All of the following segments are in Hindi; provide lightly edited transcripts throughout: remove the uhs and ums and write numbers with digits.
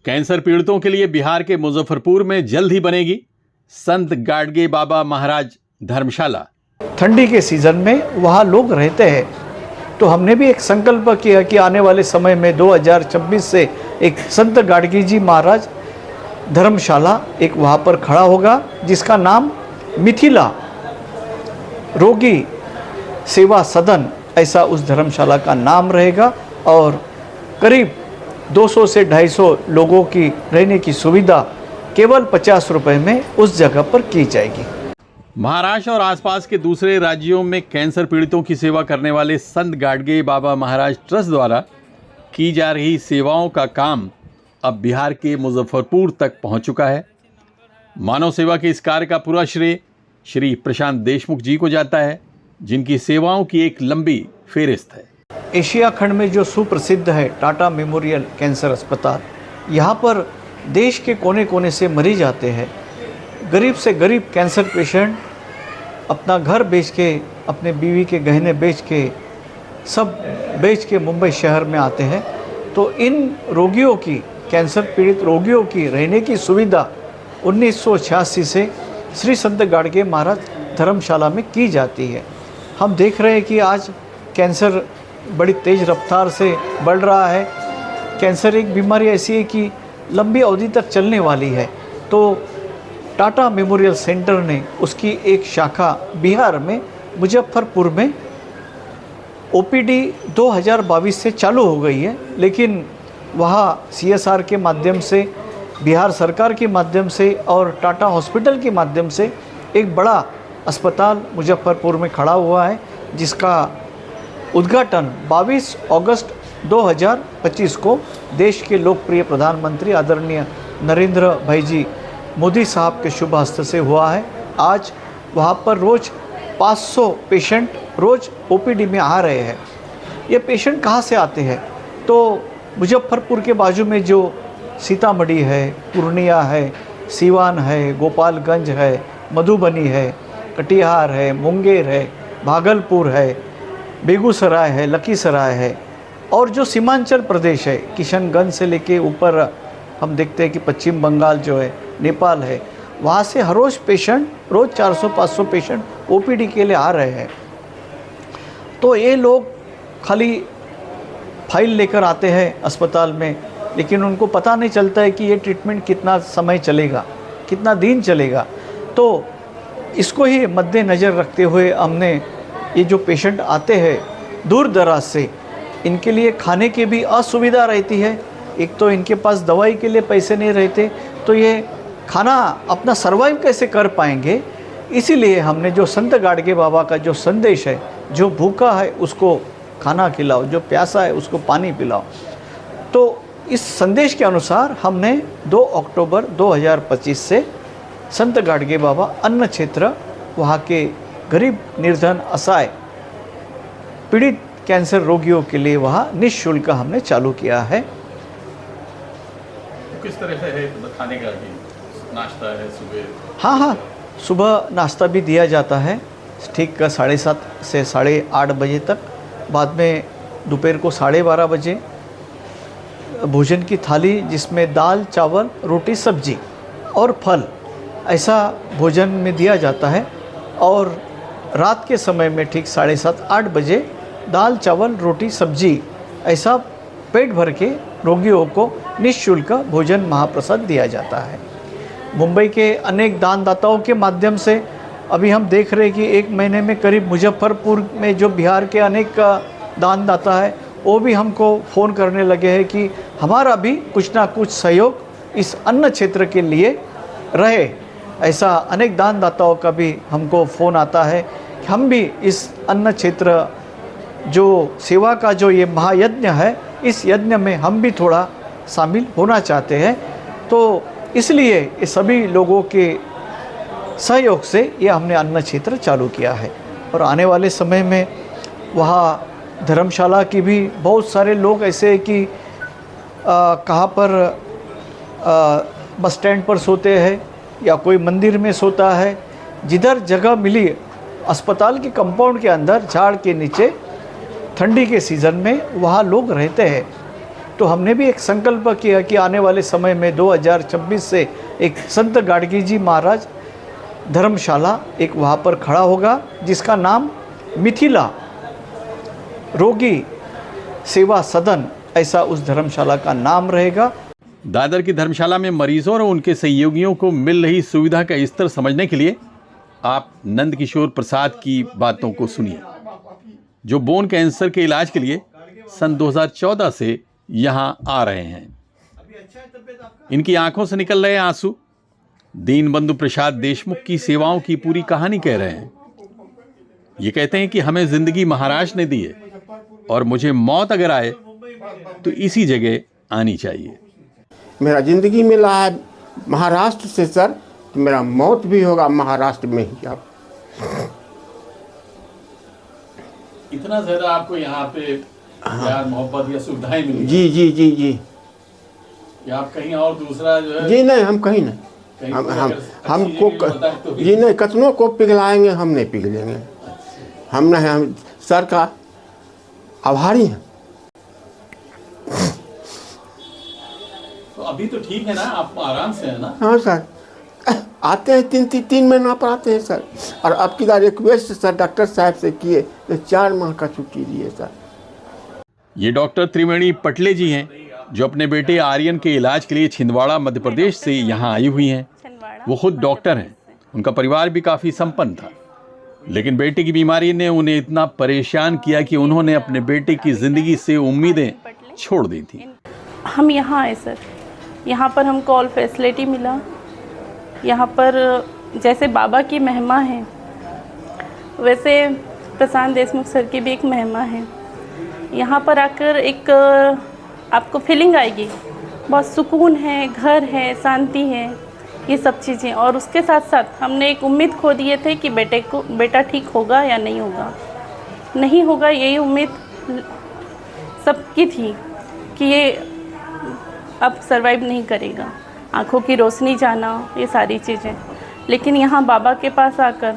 कैंसर पीड़ितों के लिए बिहार के मुजफ्फरपुर में जल्द ही बनेगी संत गाडगे बाबा महाराज धर्मशाला। ठंडी के सीज़न में वहाँ लोग रहते हैं, तो हमने भी एक संकल्प किया कि आने वाले समय में 2026 से एक संत गाडगे जी महाराज धर्मशाला एक वहाँ पर खड़ा होगा, जिसका नाम मिथिला रोगी सेवा सदन ऐसा उस धर्मशाला का नाम रहेगा। और करीब 200 से 250 लोगों की रहने की सुविधा केवल 50 रुपए में उस जगह पर की जाएगी। महाराष्ट्र और आसपास के दूसरे राज्यों में कैंसर पीड़ितों की सेवा करने वाले संत गाडगे बाबा महाराज ट्रस्ट द्वारा की जा रही सेवाओं का काम अब बिहार के मुजफ्फरपुर तक पहुंच चुका है। मानव सेवा के इस कार्य का पूरा श्रेय श्री प्रशांत देशमुख जी को जाता है, जिनकी सेवाओं की एक लंबी फेहरिस्त है। एशिया खंड में जो सुप्रसिद्ध है टाटा मेमोरियल कैंसर अस्पताल, यहाँ पर देश के कोने कोने से मरीज आते हैं। गरीब से गरीब कैंसर पेशेंट अपना घर बेच के, अपने बीवी के गहने बेच के, सब बेच के मुंबई शहर में आते हैं। तो इन रोगियों की, कैंसर पीड़ित रोगियों की रहने की सुविधा 1986 से श्री संत गाडगे महाराज धर्मशाला में की जाती है। हम देख रहे हैं कि आज कैंसर बड़ी तेज़ रफ्तार से बढ़ रहा है। कैंसर एक बीमारी ऐसी है कि लंबी अवधि तक चलने वाली है। तो टाटा मेमोरियल सेंटर ने उसकी एक शाखा बिहार में मुजफ्फरपुर में ओपीडी 2022 से चालू हो गई है, लेकिन वहाँ सीएसआर के माध्यम से, बिहार सरकार के माध्यम से और टाटा हॉस्पिटल के माध्यम से एक बड़ा अस्पताल मुजफ्फरपुर में खड़ा हुआ है, जिसका उद्घाटन 22 अगस्त 2025 को देश के लोकप्रिय प्रधानमंत्री आदरणीय नरेंद्र भाई जी मोदी साहब के शुभ हस्त से हुआ है। आज वहाँ पर रोज़ 500 पेशेंट रोज़ ओपीडी में आ रहे हैं। ये पेशेंट कहाँ से आते हैं? तो मुजफ्फरपुर के बाजू में जो सीतामढ़ी है, पूर्णिया है, सीवान है, गोपालगंज है, मधुबनी है, कटिहार है, मुंगेर है, भागलपुर है, बेगूसराय है, लखीसराय है, और जो सीमांचल प्रदेश है किशनगंज से लेके ऊपर हम देखते हैं कि पश्चिम बंगाल जो है, नेपाल है, वहाँ से हर रोज़ पेशेंट, रोज़ 400-500 पेशेंट ओपीडी के लिए आ रहे हैं। तो ये लोग खाली फाइल लेकर आते हैं अस्पताल में, लेकिन उनको पता नहीं चलता है कि ये ट्रीटमेंट कितना समय चलेगा, कितना दिन चलेगा। तो इसको ही मद्देनज़र रखते हुए हमने ये जो पेशेंट आते हैं दूर दराज से, इनके लिए खाने की भी असुविधा रहती है। एक तो इनके पास दवाई के लिए पैसे नहीं रहते, तो ये खाना अपना सर्वाइव कैसे कर पाएंगे। इसीलिए हमने जो संत गाडगे बाबा का जो संदेश है, जो भूखा है उसको खाना खिलाओ, जो प्यासा है उसको पानी पिलाओ, तो इस संदेश के अनुसार हमने 2 अक्टूबर 2025 से संत गाडगे बाबा अन्न क्षेत्र, वहाँ के गरीब निर्धन असहाय पीड़ित कैंसर रोगियों के लिए वहाँ निःशुल्क हमने चालू किया है। किस तरह से है खाने का? नाश्ता है सुबह? हाँ, सुबह नाश्ता भी दिया जाता है ठीक 7:30 से 8:30 बजे तक। बाद में दोपहर को 12:30 बजे भोजन की थाली, जिसमें दाल, चावल, रोटी, सब्जी और फल, ऐसा भोजन में दिया जाता है। और रात के समय में ठीक 7:30-8 बजे दाल, चावल, रोटी, सब्जी, ऐसा पेट भर के रोगियों को निःशुल्क भोजन महाप्रसाद दिया जाता है। मुंबई के अनेक दानदाताओं के माध्यम से अभी हम देख रहे हैं कि एक महीने में करीब मुजफ्फरपुर में जो बिहार के अनेक दानदाता है, वो भी हमको फ़ोन करने लगे हैं कि हमारा भी कुछ ना कुछ सहयोग इस अन्न क्षेत्र के लिए रहे। ऐसा अनेक दानदाताओं का भी हमको फ़ोन आता है कि हम भी इस अन्न क्षेत्र जो सेवा का जो ये महायज्ञ है, इस यज्ञ में हम भी थोड़ा शामिल होना चाहते हैं। तो इसलिए ये सभी लोगों के सहयोग से ये हमने अन्न क्षेत्र चालू किया है। और आने वाले समय में वहाँ धर्मशाला की भी बहुत सारे लोग ऐसे हैं कि कहाँ पर बस स्टैंड पर सोते हैं या कोई मंदिर में सोता है, जिधर जगह मिली अस्पताल के कंपाउंड के अंदर झाड़ के नीचे ठंडी के सीज़न में वहाँ लोग रहते हैं। तो हमने भी एक संकल्प किया कि आने वाले समय में 2026 से एक संत गाडगे जी महाराज धर्मशाला एक वहाँ पर खड़ा होगा, जिसका नाम मिथिला रोगी सेवा सदन, ऐसा उस धर्मशाला का नाम रहेगा। दादर की धर्मशाला में मरीजों और उनके सहयोगियों को मिल रही सुविधा का स्तर समझने के लिए आप नंद किशोर प्रसाद की बातों को सुनिए, जो बोन कैंसर के इलाज के लिए सन 2014 से यहां आ रहे हैं। इनकी आंखों से निकल रहे आंसू दीनबंधु प्रसाद देशमुख की सेवाओं की पूरी कहानी कह रहे हैं। ये कहते हैं कि हमें जिंदगी महाराष्ट्र ने दी है और मुझे मौत अगर आए तो इसी जगह आनी चाहिए। मेरा जिंदगी मिला है महाराष्ट्र से सर, तो मेरा मौत भी होगा महाराष्ट्र में ही। आप इतना ज्यादा आपको यहाँ पे प्यार मोहब्बत या सुविधाएं मिली? जी जी जी जी। या आप कहीं और दूसरा जो है? जी नहीं, हम कहीं नहीं, हमको जी नहीं, कतनों को पिघलाएंगे, हम नहीं पिघलेंगे। हम नहीं, हम सर का आभारी हैं। तो अभी तो ठीक है ना, आप आराम से है ना? हाँ सर, आते हैं तीन महीना पर आते हैं सर, और अब की रिक्वेस्ट सर डॉक्टर साहब से किए तो 4 माह का छुट्टी दिए सर। ये डॉक्टर त्रिवेणी पटले जी हैं, जो अपने बेटे आर्यन के इलाज के लिए छिंदवाड़ा मध्य प्रदेश से यहाँ आई हुई हैं। वो खुद डॉक्टर हैं, उनका परिवार भी काफ़ी संपन्न था, लेकिन बेटे की बीमारी ने उन्हें इतना परेशान किया कि उन्होंने अपने बेटे की ज़िंदगी से उम्मीदें छोड़ दी थी। हम यहाँ आए सर, यहाँ पर हमको ऑल फैसिलिटी मिला। यहाँ पर जैसे बाबा की महिमा है, वैसे प्रशांत देशमुख सर की भी एक महिमा है। यहाँ पर आकर एक आपको फीलिंग आएगी, बहुत सुकून है, घर है, शांति है, ये सब चीज़ें। और उसके साथ साथ हमने एक उम्मीद खो दिए थे कि बेटा ठीक होगा या नहीं होगा, नहीं होगा, यही उम्मीद सबकी थी कि ये अब सरवाइव नहीं करेगा, आँखों की रोशनी जाना, ये सारी चीज़ें। लेकिन यहाँ बाबा के पास आकर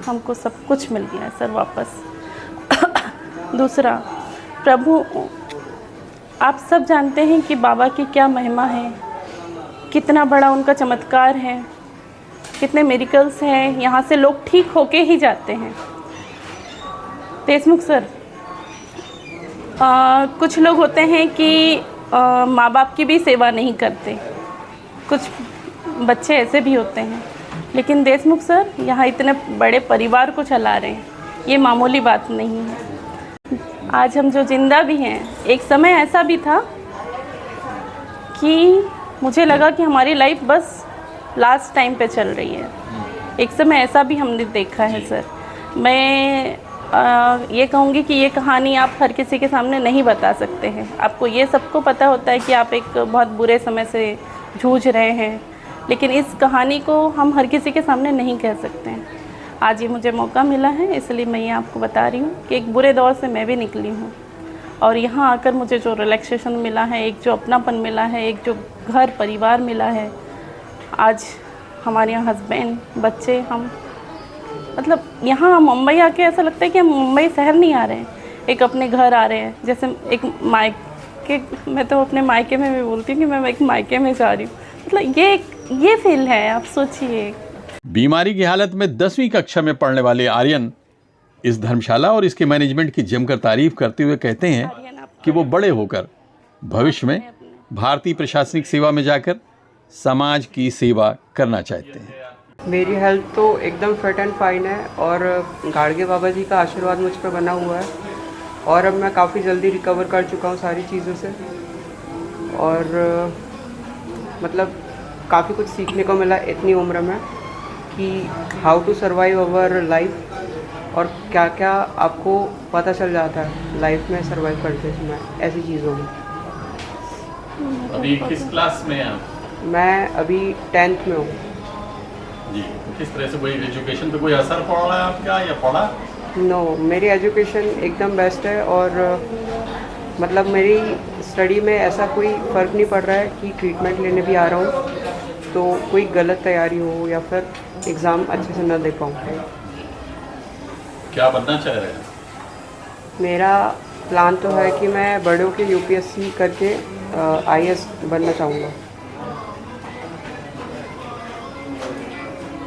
हमको सब कुछ मिल गया है सर वापस। दूसरा, प्रभु, आप सब जानते हैं कि बाबा की क्या महिमा है, कितना बड़ा उनका चमत्कार है, कितने मिरेकल्स हैं। यहाँ से लोग ठीक होके ही जाते हैं। देशमुख सर, कुछ लोग होते हैं कि माँ बाप की भी सेवा नहीं करते, कुछ बच्चे ऐसे भी होते हैं, लेकिन देशमुख सर यहाँ इतने बड़े परिवार को चला रहे हैं, ये मामूली बात नहीं है। आज हम जो जिंदा भी हैं, एक समय ऐसा भी था कि मुझे लगा कि हमारी लाइफ बस लास्ट टाइम पे चल रही है। एक समय ऐसा भी हमने देखा है सर। मैं ये कहूँगी कि ये कहानी आप हर किसी के सामने नहीं बता सकते हैं। आपको ये सबको पता होता है कि आप एक बहुत बुरे समय से जूझ रहे हैं, लेकिन इस कहानी को हम हर किसी के सामने नहीं कह सकते हैं। आज ये मुझे मौका मिला है, इसलिए मैं ये आपको बता रही हूँ कि एक बुरे दौर से मैं भी निकली हूँ, और यहाँ आकर मुझे जो रिलैक्सेशन मिला है, एक जो अपनापन मिला है, एक जो घर परिवार मिला है, आज हमारे यहाँ हस्बैंड, बच्चे, हम मतलब यहाँ मुंबई आके ऐसा लगता है कि हम मुंबई शहर नहीं आ रहे हैं, एक अपने घर आ रहे हैं। जैसे एक मायके, मैं तो अपने मायके में भी बोलती हूँ कि मैं एक मायके में जा रही हूँ, मतलब ये फील है। आप सोचिए, बीमारी की हालत में 10वीं कक्षा में पढ़ने वाले आर्यन इस धर्मशाला और इसके मैनेजमेंट की जमकर तारीफ करते हुए कहते हैं कि वो बड़े होकर भविष्य में भारतीय प्रशासनिक सेवा में जाकर समाज की सेवा करना चाहते हैं। मेरी हेल्थ तो एकदम फिट एंड फाइन है, और गाडगे बाबा जी का आशीर्वाद मुझ पर बना हुआ है, और अब मैं काफ़ी जल्दी रिकवर कर चुका हूँ सारी चीज़ों से, और मतलब काफ़ी कुछ सीखने को मिला इतनी उम्र में कि how to survive our life, और क्या क्या आपको पता चल जाता है लाइफ में सर्वाइव करते समय ऐसी चीज़ों में। अभी किस क्लास में हैं आप? मैं अभी 10th में हूँ जी। तो किस तरह से कोई एजुकेशन पे कोई असर पड़ रहा है आपका या पड़ा? नो, मेरी एजुकेशन एकदम बेस्ट है, और मतलब मेरी स्टडी में ऐसा कोई फ़र्क नहीं पड़ रहा है कि ट्रीटमेंट लेने भी आ रहा हूँ तो कोई गलत तैयारी हो या फिर एग्ज़ाम अच्छे से ना दे पाऊँ। क्या बनना चाह रहे हैं? मेरा प्लान तो है कि मैं बड़ों के यूपीएससी करके IAS बनना चाहूँगा।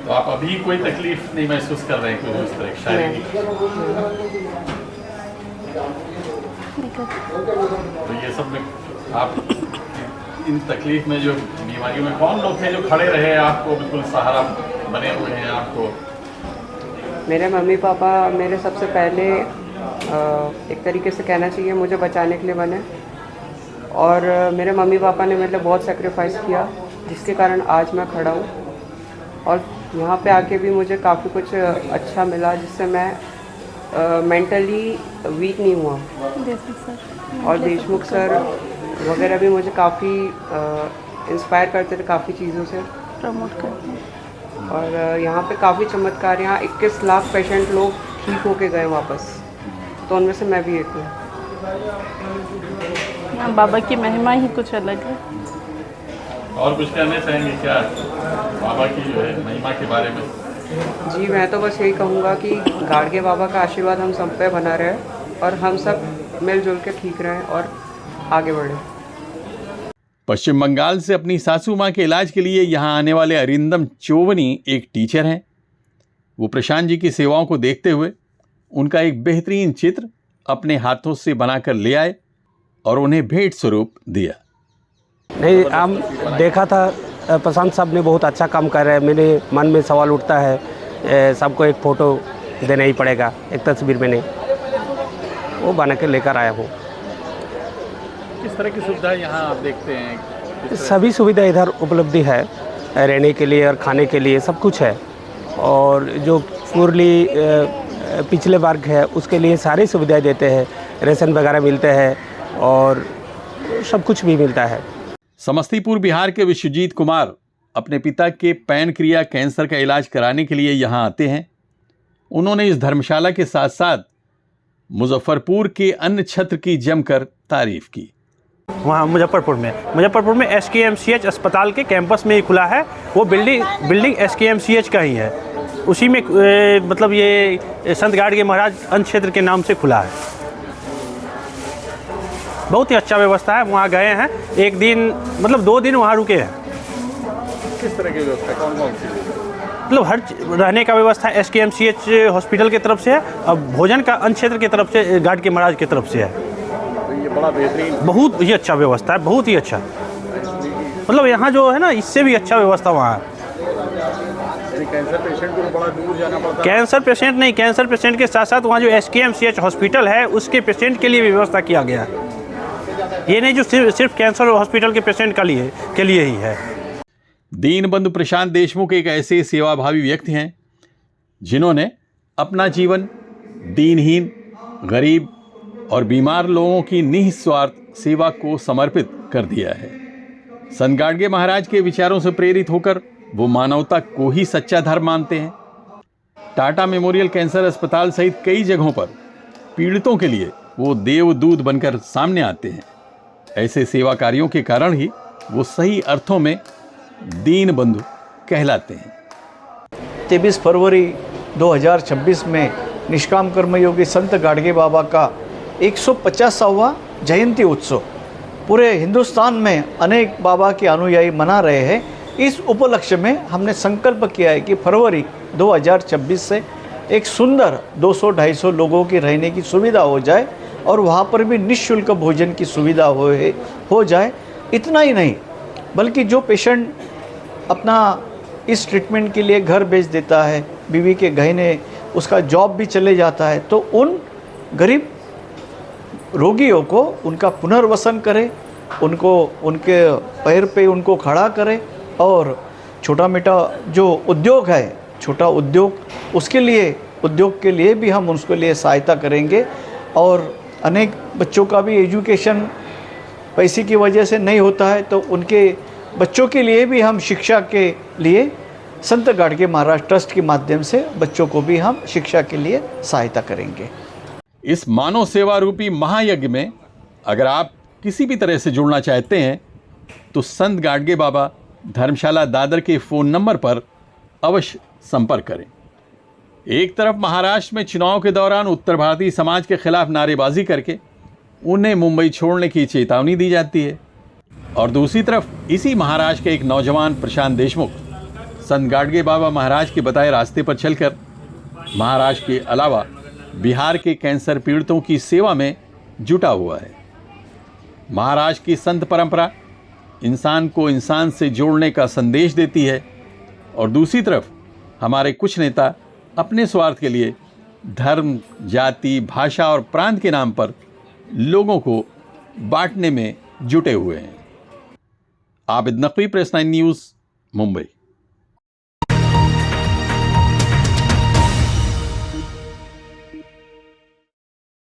तो आप अभी कोई तकलीफ नहीं महसूस कर रहे हैं कोई उस तरह की शारीरिक? तो ये सब में आप इन तकलीफ में जो बीमारियों में कौन लोग थे जो खड़े रहे आपको, बिल्कुल सहारा बने हुए हैं आपको? मेरे मम्मी पापा मेरे सबसे पहले एक तरीके से कहना चाहिए मुझे बचाने के लिए बने, और मेरे मम्मी पापा ने मेरे लिए बहुत सेक्रीफाइस किया जिसके कारण आज मैं खड़ा हूँ, और यहाँ पे आके भी मुझे काफ़ी कुछ अच्छा मिला जिससे मैं मेंटली वीक नहीं हुआ। और देशमुख सर वगैरह भी मुझे काफ़ी इंस्पायर करते थे काफ़ी चीज़ों से, प्रमोट करते हैं। और यहाँ पे काफ़ी चमत्कार, यहाँ 21 लाख पेशेंट लोग ठीक होके गए वापस, तो उनमें से मैं भी एक हूँ। यहाँ बाबा की महिमा ही कुछ अलग है। और कुछ कहना चाहेंगे क्या बाबा की जो है महिमा के बारे में? जी, मैं तो बस यही कहूँगा कि गाड़गे बाबा का आशीर्वाद हम सब पे बना रहे और हम सब मिलजुल के ठीक रहें और आगे बढ़ें। पश्चिम बंगाल से अपनी सासू माँ के इलाज के लिए यहाँ आने वाले अरिंदम चोवनी एक टीचर हैं। वो प्रशांत जी की सेवाओं को देखते हुए उनका एक बेहतरीन चित्र अपने हाथों से बनाकर ले आए और उन्हें भेंट स्वरूप दिया। नहीं, हम देखा था प्रशांत साहब ने बहुत अच्छा काम कर रहे हैं। मेरे मन में सवाल उठता है सबको एक फ़ोटो देना ही पड़ेगा, एक तस्वीर में नहीं, वो बना के लेकर आया हूँ। किस तरह की सुविधा यहाँ आप देखते हैं? सभी सुविधा इधर उपलब्धि है, रहने के लिए और खाने के लिए सब कुछ है। और जो मुरली पिछले वर्ग है उसके लिए सारी सुविधाएं देते हैं, रेशन वगैरह मिलते हैं और सब कुछ भी मिलता है। समस्तीपुर बिहार के विश्वजीत कुमार अपने पिता के पैनक्रिया कैंसर का इलाज कराने के लिए यहाँ आते हैं। उन्होंने इस धर्मशाला के साथ साथ मुजफ्फरपुर के अन्य छत्र की जमकर तारीफ की। वहाँ मुजफ्फरपुर में SKMCH अस्पताल के कैंपस में ही खुला है। वो बिल्डिंग SKMCH का ही है, उसी में मतलब ये संत गाडगे महाराज अन्य क्षेत्र के नाम से खुला है। बहुत ही अच्छा व्यवस्था है। वहाँ गए हैं एक दिन, मतलब 2 दिन वहाँ रुके हैं। किस तरह की व्यवस्था, कौन कौन सी? मतलब हर रहने का व्यवस्था SKMCH हॉस्पिटल की तरफ से है, और भोजन का अन्य क्षेत्र की तरफ से गाडगे महाराज की तरफ से है। तो ये बड़ा बेहतरीन, बहुत ही अच्छा व्यवस्था है, बहुत ही अच्छा। मतलब यहाँ जो है ना, इससे भी अच्छा व्यवस्था वहाँ है। कैंसर पेशेंट को बड़ा दूर जाना पड़ता है? कैंसर पेशेंट नहीं, कैंसर पेशेंट के साथ साथ वहाँ जो SKMCH हॉस्पिटल है उसके पेशेंट के लिए भी व्यवस्था किया गया है। ये नहीं जो सिर्फ कैंसर हॉस्पिटल के पेशेंट के लिए ही है। दीनबंधु प्रशांत देशमुख एक ऐसे सेवाभावी व्यक्ति हैं जिन्होंने अपना जीवन दीनहीन, गरीब और बीमार लोगों की निस्वार्थ सेवा को समर्पित कर दिया है। संत गाडगे महाराज के विचारों से प्रेरित होकर वो मानवता को ही सच्चा धर्म मानते हैं। टाटा मेमोरियल कैंसर अस्पताल सहित कई जगहों पर पीड़ितों के लिए वो देवदूत बनकर सामने आते हैं। ऐसे सेवा कार्यों के कारण ही वो सही अर्थों में दीन बंधु कहलाते हैं। 23 फरवरी 2026 में निष्काम कर्मयोगी संत गाडगे बाबा का 150वां जयंती उत्सव पूरे हिंदुस्तान में अनेक बाबा के अनुयायी मना रहे हैं। इस उपलक्ष्य में हमने संकल्प किया है कि फरवरी 2026 से एक सुंदर 200-250 लोगों की रहने की सुविधा हो जाए और वहाँ पर भी निःशुल्क भोजन की सुविधा हो जाए। इतना ही नहीं, बल्कि जो पेशेंट अपना इस ट्रीटमेंट के लिए घर बेच देता है, बीवी के गहने, उसका जॉब भी चले जाता है, तो उन गरीब रोगियों को उनका पुनर्वसन करे, उनको उनके पैर पे उनको खड़ा करे, और छोटा मोटा जो उद्योग है, छोटा उद्योग, उसके लिए उद्योग के लिए भी हम उसके लिए सहायता करेंगे। और अनेक बच्चों का भी एजुकेशन पैसे की वजह से नहीं होता है, तो उनके बच्चों के लिए भी हम शिक्षा के लिए संत गाडगे महाराज ट्रस्ट के माध्यम से बच्चों को भी हम शिक्षा के लिए सहायता करेंगे। इस मानव सेवा रूपी महायज्ञ में अगर आप किसी भी तरह से जुड़ना चाहते हैं तो संत गाडगे बाबा धर्मशाला दादर के फ़ोन नंबर पर अवश्य संपर्क करें। एक तरफ महाराष्ट्र में चुनाव के दौरान उत्तर भारतीय समाज के खिलाफ नारेबाजी करके उन्हें मुंबई छोड़ने की चेतावनी दी जाती है, और दूसरी तरफ इसी महाराष्ट्र के एक नौजवान प्रशांत देशमुख संत गाडगे बाबा महाराज के बताए रास्ते पर चलकर महाराष्ट्र के अलावा बिहार के कैंसर पीड़ितों की सेवा में जुटा हुआ है। महाराष्ट्र की संत परंपरा इंसान को इंसान से जोड़ने का संदेश देती है और दूसरी तरफ हमारे कुछ नेता अपने स्वार्थ के लिए धर्म, जाति, भाषा और प्रांत के नाम पर लोगों को बांटने में जुटे हुए हैं। Abid Naqvi, press 9 news, Mumbai.